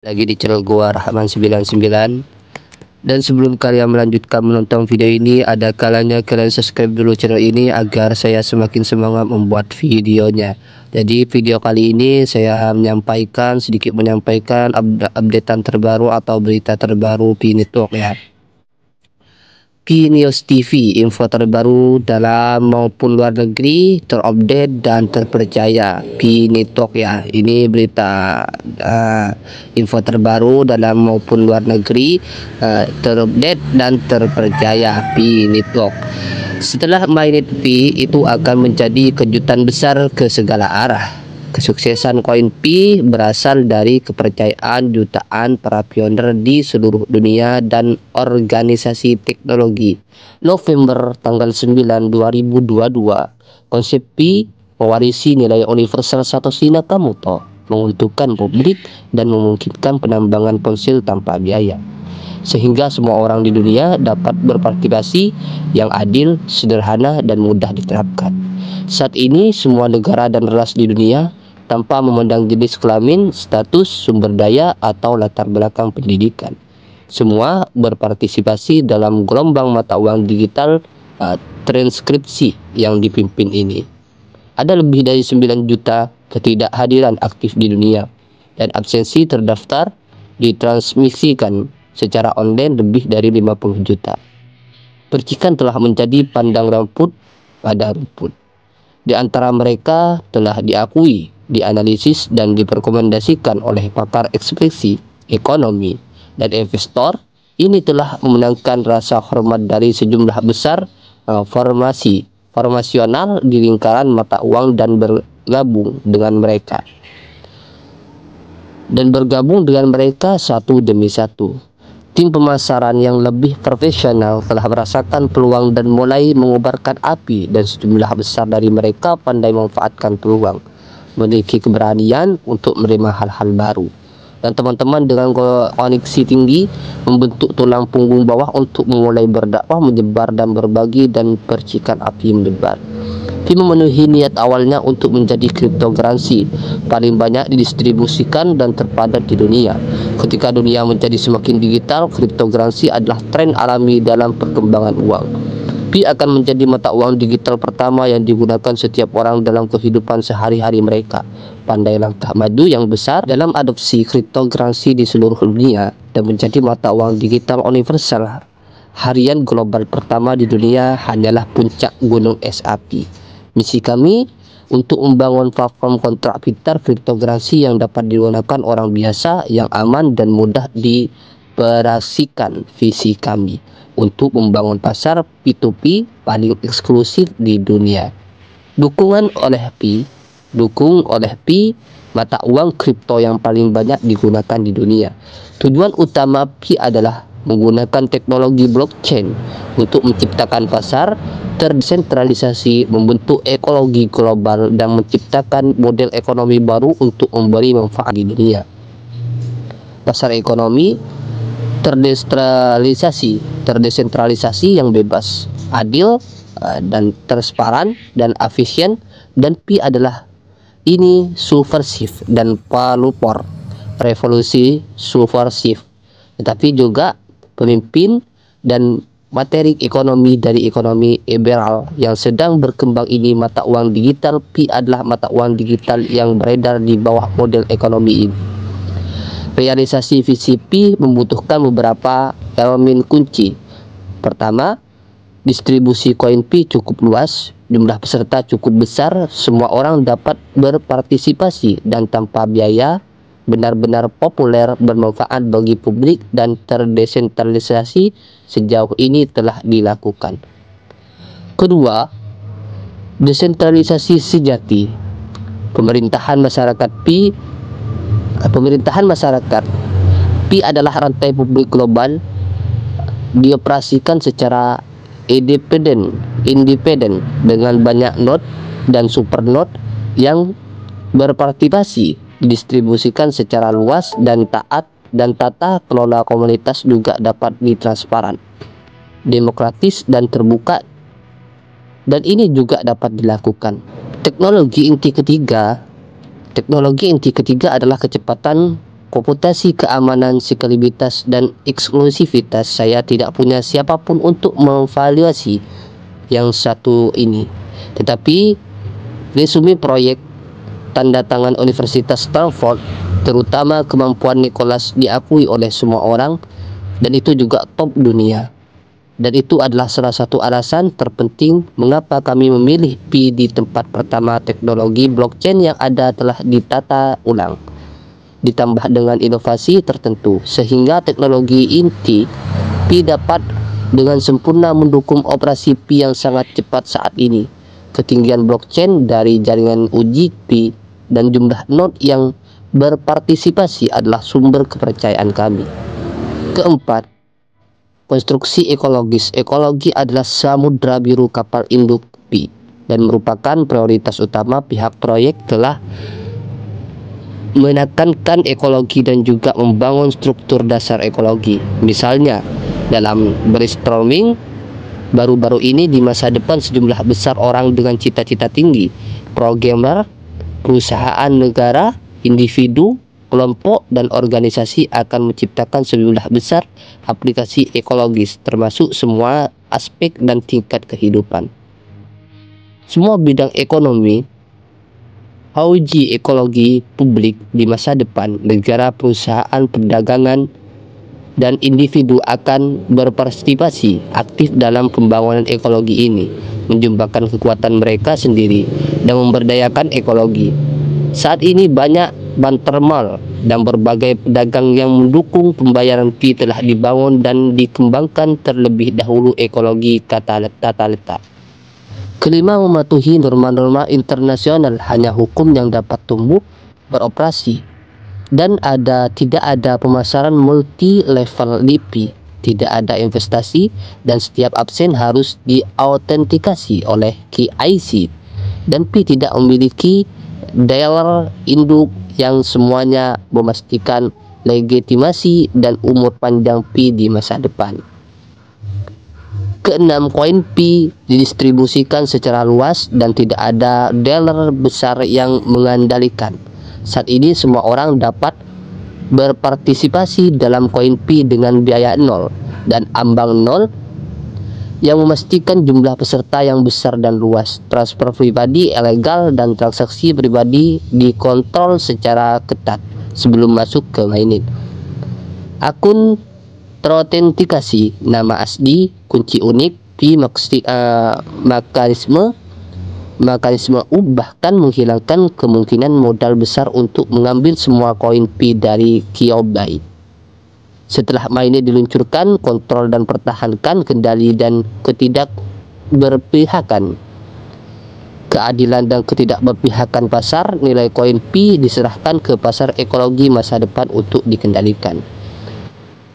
Lagi di channel gua Rahman 99. Dan sebelum kalian melanjutkan menonton video ini, ada kalanya kalian subscribe dulu channel ini agar saya semakin semangat membuat videonya. Jadi video kali ini saya sedikit menyampaikan updatean terbaru atau berita terbaru Pi Network ya. Pi News TV, info terbaru dalam maupun luar negeri, terupdate dan terpercaya. Pi Network ya, ini berita info terbaru dalam maupun luar negeri, terupdate dan terpercaya. Pi Network. Setelah mainnet Pi itu akan menjadi kejutan besar ke segala arah. Kesuksesan koin Pi berasal dari kepercayaan jutaan para pioner di seluruh dunia dan organisasi teknologi. November tanggal 9 2022, konsep Pi mewarisi nilai universal Satoshi Nakamoto, menguntungkan publik dan memungkinkan penambangan ponsel tanpa biaya, sehingga semua orang di dunia dapat berpartisipasi yang adil, sederhana, dan mudah diterapkan. Saat ini semua negara dan ras di dunia, tanpa memandang jenis kelamin, status, sumber daya, atau latar belakang pendidikan, semua berpartisipasi dalam gelombang mata uang digital transkripsi yang dipimpin ini. Ada lebih dari 9 juta ketidakhadiran aktif di dunia, dan absensi terdaftar ditransmisikan secara online lebih dari 50 juta. Percikan telah menjadi pandang rumput pada rumput. Di antara mereka telah diakui, dianalisis, dan direkomendasikan oleh pakar ekspresi, ekonomi, dan investor. Ini telah memenangkan rasa hormat dari sejumlah besar formasional di lingkaran mata uang dan bergabung dengan mereka satu demi satu. Tim pemasaran yang lebih profesional telah merasakan peluang dan mulai mengobarkan api, dan sejumlah besar dari mereka pandai memanfaatkan peluang, memiliki keberanian untuk menerima hal-hal baru, dan teman-teman dengan koneksi tinggi membentuk tulang punggung bawah untuk memulai berdakwah, menyebar dan berbagi, dan percikan api menyebar. Pi memenuhi niat awalnya untuk menjadi kriptokuransi paling banyak didistribusikan dan terpadat di dunia. Ketika dunia menjadi semakin digital, kriptokuransi adalah tren alami dalam perkembangan uang. Pi akan menjadi mata uang digital pertama yang digunakan setiap orang dalam kehidupan sehari-hari mereka. Pandai langkah maju yang besar dalam adopsi kriptokuransi di seluruh dunia dan menjadi mata uang digital universal harian global pertama di dunia hanyalah puncak gunung es api. Misi kami untuk membangun platform kontrak pintar kriptokuransi yang dapat digunakan orang biasa, yang aman dan mudah dioperasikan. Visi kami untuk membangun pasar P2P paling eksklusif di dunia. Dukung oleh Pi, mata uang kripto yang paling banyak digunakan di dunia. Tujuan utama Pi adalah menggunakan teknologi blockchain untuk menciptakan pasar terdesentralisasi, membentuk ekologi global, dan menciptakan model ekonomi baru untuk memberi manfaat di dunia. Pasar ekonomi terdesentralisasi yang bebas, adil, dan transparan dan efisien, dan Pi adalah ini subversif dan pelopor revolusi subversif, tetapi juga pemimpin dan materi ekonomi dari ekonomi liberal yang sedang berkembang ini. Mata uang digital Pi adalah mata uang digital yang beredar di bawah model ekonomi ini. Realisasi visi Pi membutuhkan beberapa elemen kunci. Pertama, distribusi koin Pi cukup luas, jumlah peserta cukup besar, semua orang dapat berpartisipasi, dan tanpa biaya, benar-benar populer, bermanfaat bagi publik, dan terdesentralisasi sejauh ini telah dilakukan. Kedua, desentralisasi sejati. Pemerintahan masyarakat Pi adalah rantai publik global, dioperasikan secara independen dengan banyak node dan supernode yang berpartisipasi, didistribusikan secara luas dan tata kelola komunitas juga dapat ditransparan, demokratis, dan terbuka, dan ini juga dapat dilakukan. Teknologi inti ketiga adalah kecepatan komputasi, keamanan, sekuritas, dan eksklusivitas. Saya tidak punya siapapun untuk mengevaluasi yang satu ini. Tetapi resume proyek tanda tangan Universitas Stanford, terutama kemampuan Nicholas, diakui oleh semua orang, dan itu juga top dunia. Dan itu adalah salah satu alasan terpenting mengapa kami memilih Pi di tempat pertama. Teknologi blockchain yang ada telah ditata ulang, ditambah dengan inovasi tertentu, sehingga teknologi inti Pi dapat dengan sempurna mendukung operasi Pi yang sangat cepat saat ini. Ketinggian blockchain dari jaringan uji Pi dan jumlah node yang berpartisipasi adalah sumber kepercayaan kami. Keempat, konstruksi ekologis. Ekologi adalah samudra biru kapal induk Pi dan merupakan prioritas utama. Pihak proyek telah menekankan ekologi dan juga membangun struktur dasar ekologi. Misalnya, dalam brainstorming baru-baru ini, di masa depan sejumlah besar orang dengan cita-cita tinggi, programmer, perusahaan negara, individu, kelompok, dan organisasi akan menciptakan sejumlah besar aplikasi ekologis, termasuk semua aspek dan tingkat kehidupan. Semua bidang ekonomi, uji ekologi publik di masa depan, negara, perusahaan, perdagangan, dan individu akan berpartisipasi aktif dalam pembangunan ekologi ini, menjumpai kekuatan mereka sendiri dan memberdayakan ekologi. Saat ini banyak bantermal dan berbagai pedagang yang mendukung pembayaran Pi telah dibangun dan dikembangkan terlebih dahulu ekologi tata letak. Kelima, mematuhi norma-norma internasional. Hanya hukum yang dapat tumbuh beroperasi, dan tidak ada pemasaran multi level di Pi, tidak ada investasi, dan setiap absen harus diautentikasi oleh KYC, dan Pi tidak memiliki dealer induk yang semuanya memastikan legitimasi dan umur panjang Pi di masa depan. Keenam, koin Pi didistribusikan secara luas dan tidak ada dealer besar yang mengendalikan. Saat ini semua orang dapat berpartisipasi dalam koin Pi dengan biaya nol dan ambang nol, yang memastikan jumlah peserta yang besar dan luas. Transfer pribadi ilegal dan transaksi pribadi dikontrol secara ketat sebelum masuk ke mainnet. Akun terautentikasi, nama asli, kunci unik, Pi mekanisme bahkan menghilangkan kemungkinan modal besar untuk mengambil semua koin Pi dari Kyobait. Setelah mainnet diluncurkan, kontrol dan pertahankan kendali dan ketidakberpihakan. Keadilan dan ketidakberpihakan pasar. Nilai koin Pi diserahkan ke pasar ekologi masa depan untuk dikendalikan.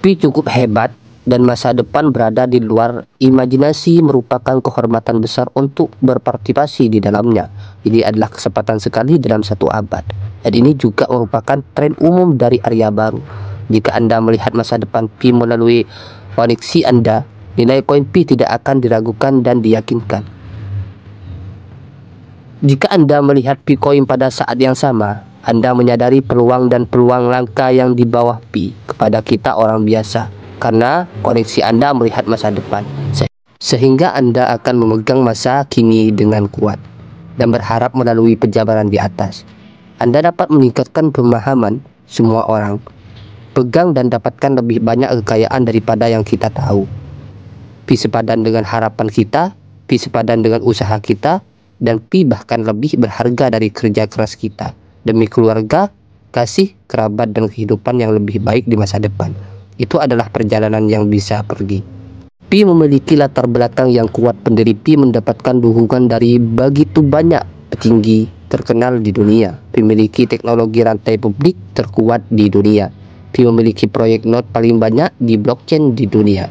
Pi cukup hebat dan masa depan berada di luar imajinasi, merupakan kehormatan besar untuk berpartisipasi di dalamnya. Ini adalah kesempatan sekali dalam satu abad, dan ini juga merupakan tren umum dari area baru. Jika Anda melihat masa depan Pi melalui koneksi Anda, nilai koin Pi tidak akan diragukan dan diyakinkan. Jika Anda melihat Pi koin pada saat yang sama, Anda menyadari peluang dan peluang langka yang di bawah Pi kepada kita orang biasa, karena koneksi Anda melihat masa depan, sehingga Anda akan memegang masa kini dengan kuat dan berharap melalui penjabaran di atas. Anda dapat meningkatkan pemahaman semua orang, pegang dan dapatkan lebih banyak kekayaan daripada yang kita tahu. Pi sepadan dengan harapan kita, Pi sepadan dengan usaha kita, dan Pi bahkan lebih berharga dari kerja keras kita demi keluarga, kasih, kerabat, dan kehidupan yang lebih baik di masa depan. Itu adalah perjalanan yang bisa pergi. Pi memiliki latar belakang yang kuat. Pendiri Pi mendapatkan dukungan dari begitu banyak petinggi terkenal di dunia. Pi memiliki teknologi rantai publik terkuat di dunia. Pi memiliki proyek node paling banyak di blockchain di dunia.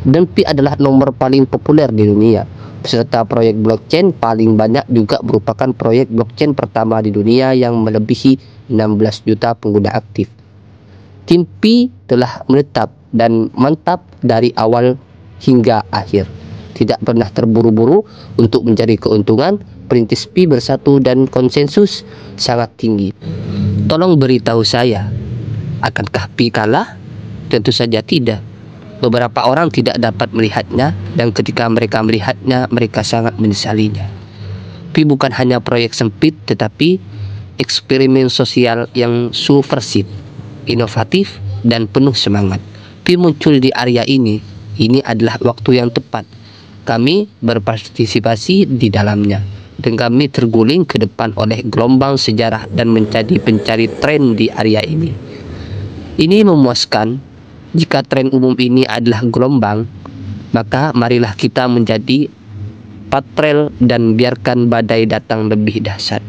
Dan Pi adalah nomor paling populer di dunia. Peserta proyek blockchain paling banyak juga merupakan proyek blockchain pertama di dunia yang melebihi 16 juta pengguna aktif. Tim Pi telah menetap dan mantap dari awal hingga akhir. Tidak pernah terburu-buru untuk mencari keuntungan. Perintis Pi bersatu dan konsensus sangat tinggi. Tolong beritahu saya, Akankah Pi kalah? Tentu saja tidak. Beberapa orang tidak dapat melihatnya, dan ketika mereka melihatnya, mereka sangat menyesalinya. Pi bukan hanya proyek sempit, tetapi eksperimen sosial yang subversif, inovatif, dan penuh semangat. Pi muncul di area ini. Ini adalah waktu yang tepat. Kami berpartisipasi di dalamnya, dan kami terguling ke depan oleh gelombang sejarah dan menjadi pencari tren di area ini. Ini memuaskan. Jika tren umum ini adalah gelombang, maka marilah kita menjadi patrel dan biarkan badai datang lebih dahsyat.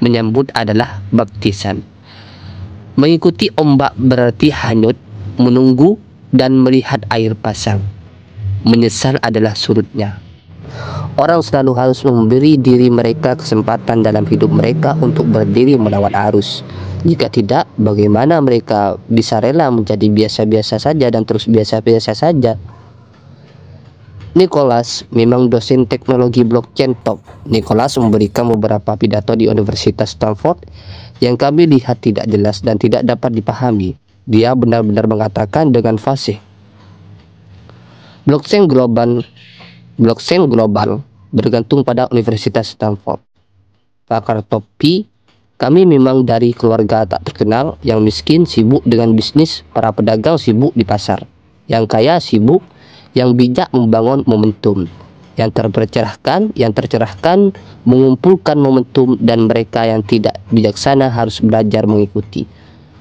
Menyambut adalah baptisan. Mengikuti ombak berarti hanyut, menunggu, dan melihat air pasang. Menyesal adalah surutnya. Orang selalu harus memberi diri mereka kesempatan dalam hidup mereka untuk berdiri melawan arus. Jika tidak, bagaimana mereka bisa rela menjadi biasa-biasa saja dan terus biasa-biasa saja? Nicholas memang dosen teknologi blockchain top. Nicholas memberikan beberapa pidato di Universitas Stanford yang kami lihat tidak jelas dan tidak dapat dipahami. Dia benar-benar mengatakan dengan fasih, blockchain global bergantung pada Universitas Stanford. Pakar top Pi, kami memang dari keluarga tak terkenal, yang miskin sibuk dengan bisnis, para pedagang sibuk di pasar, yang kaya sibuk, yang bijak membangun momentum, yang tercerahkan mengumpulkan momentum, dan mereka yang tidak bijaksana harus belajar mengikuti.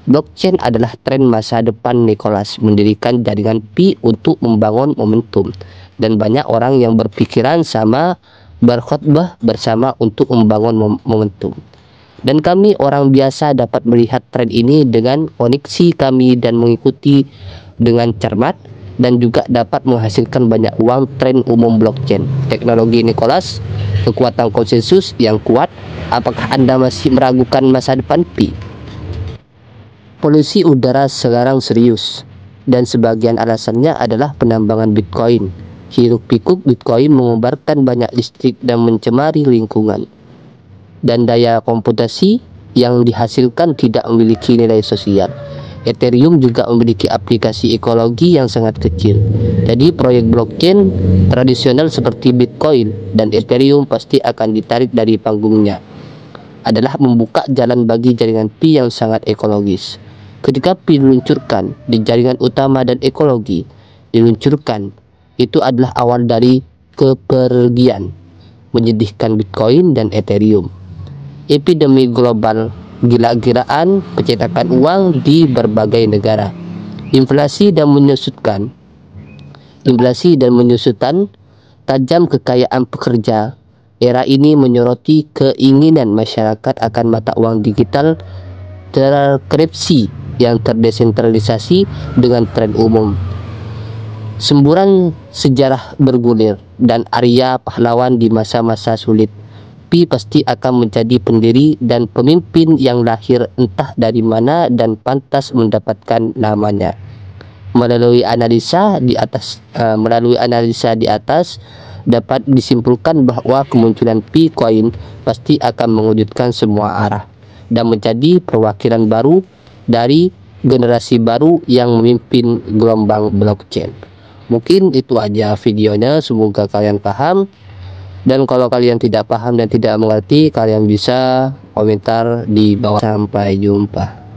Blockchain adalah tren masa depan. Nicholas mendirikan jaringan Pi untuk membangun momentum, dan banyak orang yang berpikiran sama berkhotbah bersama untuk membangun momentum. Dan kami orang biasa dapat melihat tren ini dengan koneksi kami dan mengikuti dengan cermat, dan juga dapat menghasilkan banyak uang. Tren umum blockchain, teknologi Nicholas, kekuatan konsensus yang kuat. Apakah Anda masih meragukan masa depan Pi? Polusi udara sekarang serius, dan sebagian alasannya adalah penambangan Bitcoin. Hiruk-pikuk Bitcoin mengobarkan banyak listrik dan mencemari lingkungan. Dan daya komputasi yang dihasilkan tidak memiliki nilai sosial. Ethereum juga memiliki aplikasi ekologi yang sangat kecil. Jadi proyek blockchain tradisional seperti Bitcoin dan Ethereum pasti akan ditarik dari panggungnya. Adalah membuka jalan bagi jaringan Pi yang sangat ekologis. Ketika Pi diluncurkan di jaringan utama dan ekologi diluncurkan, itu adalah awal dari kepergian menyedihkan Bitcoin dan Ethereum. Epidemi global, gila-gilaan pencetakan uang di berbagai negara, inflasi dan menyusutan tajam kekayaan pekerja. Era ini menyoroti keinginan masyarakat akan mata uang digital terkripsi yang terdesentralisasi dengan tren umum. Semburan sejarah bergulir, dan Arya pahlawan di masa-masa sulit. Pi pasti akan menjadi pendiri dan pemimpin yang lahir entah dari mana dan pantas mendapatkan namanya. Melalui analisa di atas dapat disimpulkan bahwa kemunculan Pi Coin pasti akan mengejutkan semua arah dan menjadi perwakilan baru dari generasi baru yang memimpin gelombang blockchain. Mungkin itu aja videonya, semoga kalian paham. Dan kalau kalian tidak paham dan tidak mengerti, kalian bisa komentar di bawah. Sampai jumpa.